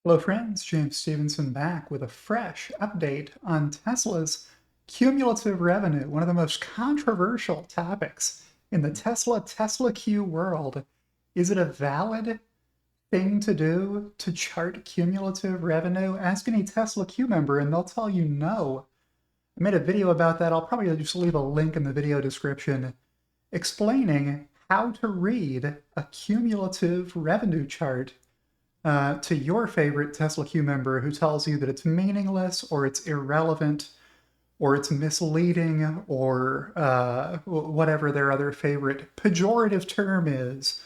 Hello friends, James Stevenson back with a fresh update on Tesla's cumulative revenue, one of the most controversial topics in the Tesla Q world. Is it a valid thing to do to chart cumulative revenue? Ask any Tesla Q member and they'll tell you no. I made a video about that. I'll probably just leave a link in the video description explaining how to read a cumulative revenue chart to your favorite Tesla Q member who tells you that it's meaningless or it's irrelevant or it's misleading or whatever their other favorite pejorative term is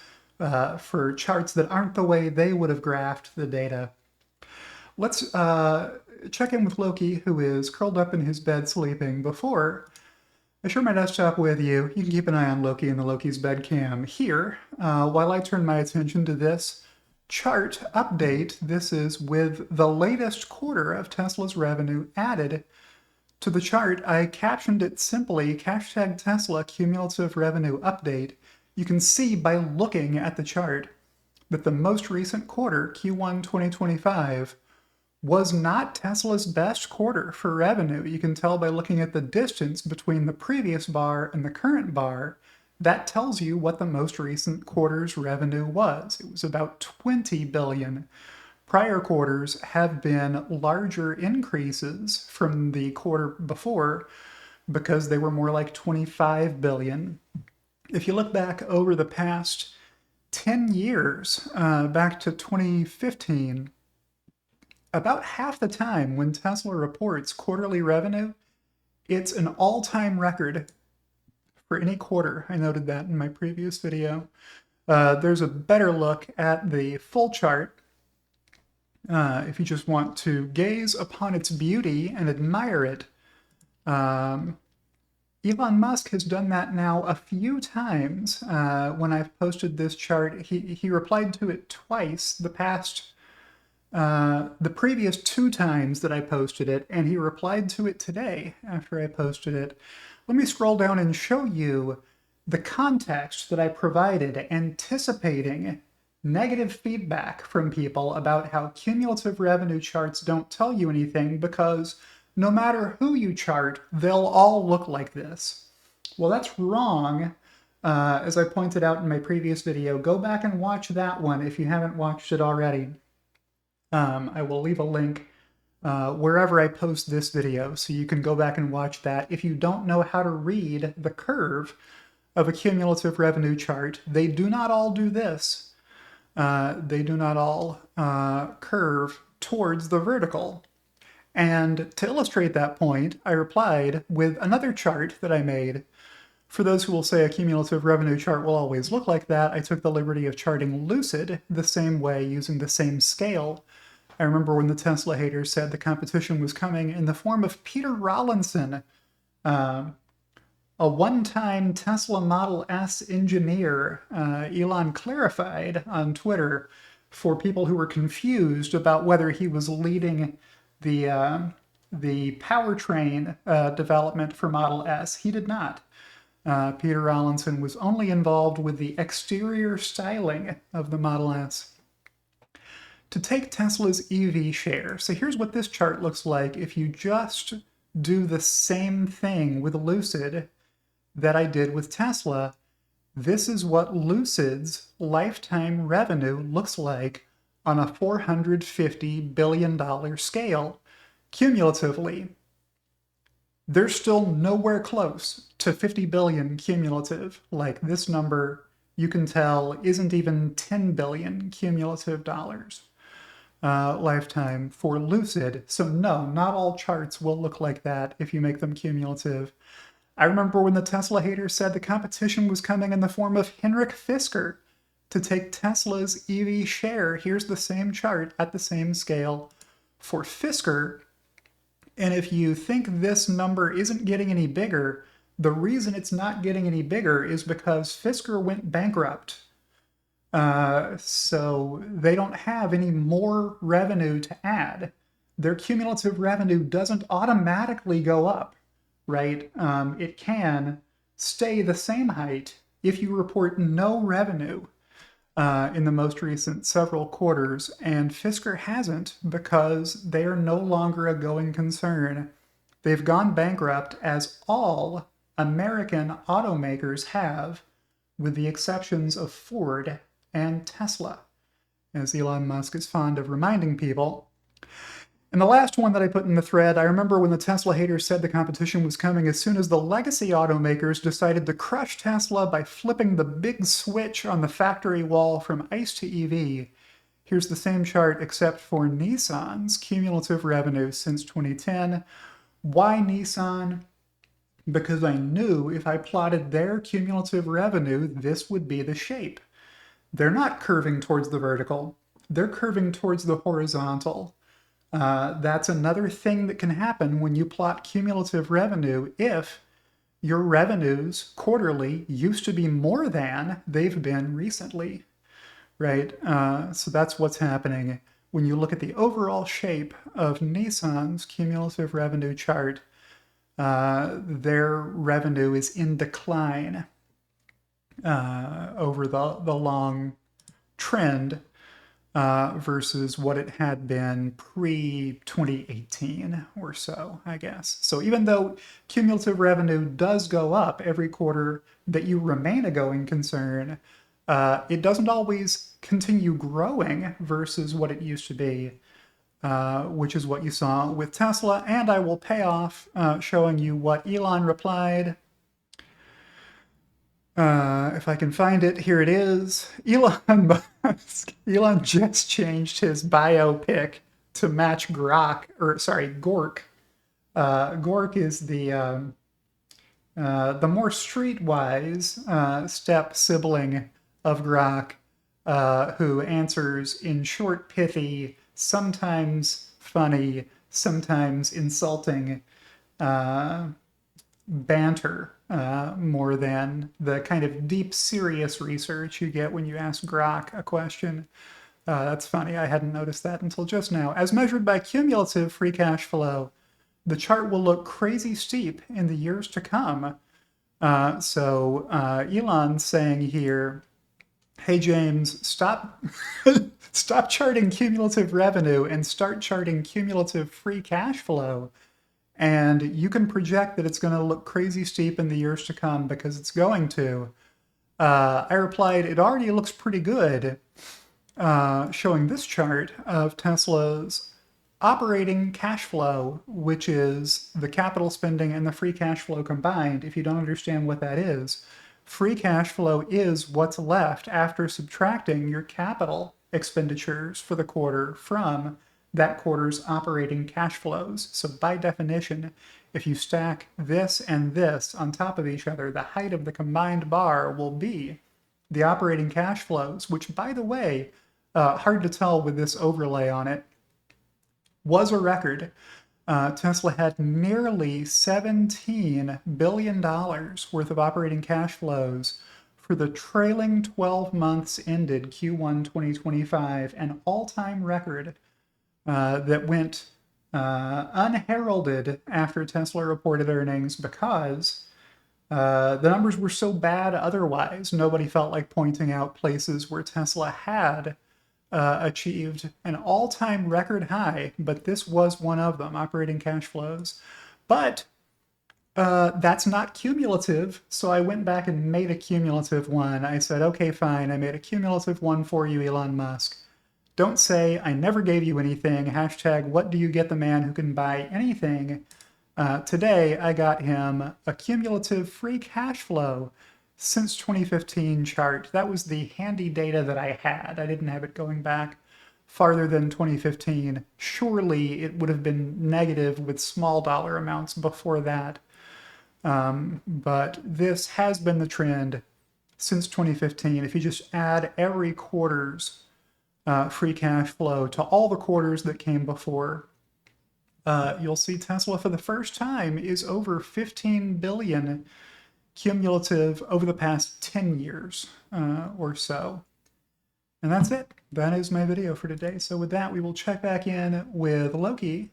for charts that aren't the way they would have graphed the data. Let's check in with Loki, who is curled up in his bed sleeping, before I share my desktop with you. You can keep an eye on Loki and the Loki's bed cam here while I turn my attention to this chart update. This is with the latest quarter of Tesla's revenue added to the chart. I captioned it simply hashtag Tesla cumulative revenue update. You can see by looking at the chart that the most recent quarter, Q1 2025, was not Tesla's best quarter for revenue. You can tell by looking at the distance between the previous bar and the current bar. That tells you what the most recent quarter's revenue was. It was about 20 billion. Prior quarters have been larger increases from the quarter before because they were more like 25 billion. If you look back over the past 10 years, back to 2015, about half the time when Tesla reports quarterly revenue, it's an all-time record for any quarter. I noted that in my previous video. There's a better look at the full chart if you just want to gaze upon its beauty and admire it. Elon Musk has done that now a few times. When I've posted this chart, he replied to it twice the previous two times that I posted it, and he replied to it today after I posted it. Let me scroll down and show you the context that I provided, anticipating negative feedback from people about how cumulative revenue charts don't tell you anything because no matter who you chart, they'll all look like this. Well, that's wrong. As I pointed out in my previous video, go back and watch that one if you haven't watched it already. I will leave a link wherever I post this video, so you can go back and watch that. If you don't know how to read the curve of a cumulative revenue chart, they do not all do this. They do not all curve towards the vertical. And to illustrate that point, I replied with another chart that I made. For those who will say a cumulative revenue chart will always look like that, I took the liberty of charting Lucid the same way, using the same scale. I remember when the Tesla haters said the competition was coming in the form of Peter Rawlinson, a one-time Tesla Model S engineer. Elon clarified on Twitter for people who were confused about whether he was leading the powertrain development for Model S. He did not. Peter Rawlinson was only involved with the exterior styling of the Model S. To take Tesla's EV share, so here's what this chart looks like if you just do the same thing with Lucid that I did with Tesla. This is what Lucid's lifetime revenue looks like on a $450 billion scale cumulatively. They're still nowhere close to 50 billion cumulative. Like, this number, you can tell, isn't even 10 billion cumulative dollars lifetime for Lucid. So no, not all charts will look like that if you make them cumulative. I remember when the Tesla haters said the competition was coming in the form of Henrik Fisker to take Tesla's EV share. Here's the same chart at the same scale for Fisker. And if you think this number isn't getting any bigger, the reason it's not getting any bigger is because Fisker went bankrupt. So they don't have any more revenue to add. Their cumulative revenue doesn't automatically go up, right? It can stay the same height if you report no revenue. in the most recent several quarters, and Fisker hasn't because they are no longer a going concern. They've gone bankrupt, as all American automakers have, with the exceptions of Ford and Tesla, as Elon Musk is fond of reminding people. And the last one that I put in the thread, I remember when the Tesla haters said the competition was coming as soon as the legacy automakers decided to crush Tesla by flipping the big switch on the factory wall from ICE to EV. Here's the same chart except for Nissan's cumulative revenue since 2010. Why Nissan? Because I knew if I plotted their cumulative revenue, this would be the shape. They're not curving towards the vertical, they're curving towards the horizontal. That's another thing that can happen when you plot cumulative revenue if your revenues quarterly used to be more than they've been recently, right? So that's what's happening. When you look at the overall shape of Nissan's cumulative revenue chart, their revenue is in decline over the long trend versus what it had been pre-2018 or so, I guess. So even though cumulative revenue does go up every quarter that you remain a going concern, it doesn't always continue growing versus what it used to be, which is what you saw with Tesla. And I will pay off showing you what Elon replied. If I can find it, here it is. Elon Musk. Elon just changed his biopic to match Grok, or sorry, Gork. Gork is the more streetwise step sibling of Grok, who answers in short, pithy, sometimes funny, sometimes insulting banter, more than the kind of deep, serious research you get when you ask Grok a question. That's funny. I hadn't noticed that until just now. As measured by cumulative free cash flow, the chart will look crazy steep in the years to come. So Elon's saying here, hey, James, stop stop charting cumulative revenue and start charting cumulative free cash flow. And you can project that it's going to look crazy steep in the years to come because it's going to. I replied, it already looks pretty good, showing this chart of Tesla's operating cash flow, which is the capital spending and the free cash flow combined. If you don't understand what that is, free cash flow is what's left after subtracting your capital expenditures for the quarter from that quarter's operating cash flows. So by definition, if you stack this and this on top of each other, the height of the combined bar will be the operating cash flows, which, by the way, hard to tell with this overlay on it, was a record. Tesla had nearly $17 billion worth of operating cash flows for the trailing 12 months ended Q1 2025, an all-time record that went unheralded after Tesla reported earnings because the numbers were so bad otherwise. Nobody felt like pointing out places where Tesla had achieved an all-time record high, but this was one of them, operating cash flows. But that's not cumulative, so I went back and made a cumulative one. I said, okay, fine, I made a cumulative one for you, Elon Musk. Don't say, I never gave you anything, hashtag, what do you get the man who can buy anything? Today, I got him a cumulative free cash flow since 2015 chart. That was the handy data that I had. I didn't have it going back farther than 2015. Surely it would have been negative with small dollar amounts before that. But this has been the trend since 2015. If you just add every quarter's free cash flow to all the quarters that came before, you'll see Tesla for the first time is over 15 billion cumulative over the past 10 years or so. And that's it. That is my video for today. So with that, we will check back in with Loki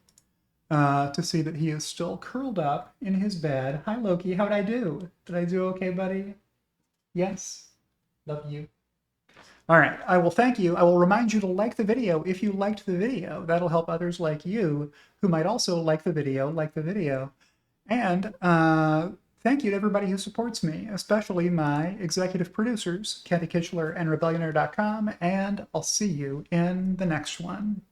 to see that he is still curled up in his bed. Hi, Loki. How'd I do? Did I do okay, buddy? Yes. Love you. All right, I will thank you. I will remind you to like the video if you liked the video. That'll help others like you who might also like the video, And thank you to everybody who supports me, especially my executive producers, Kathy Kitchler and Rebellionaire.com, and I'll see you in the next one.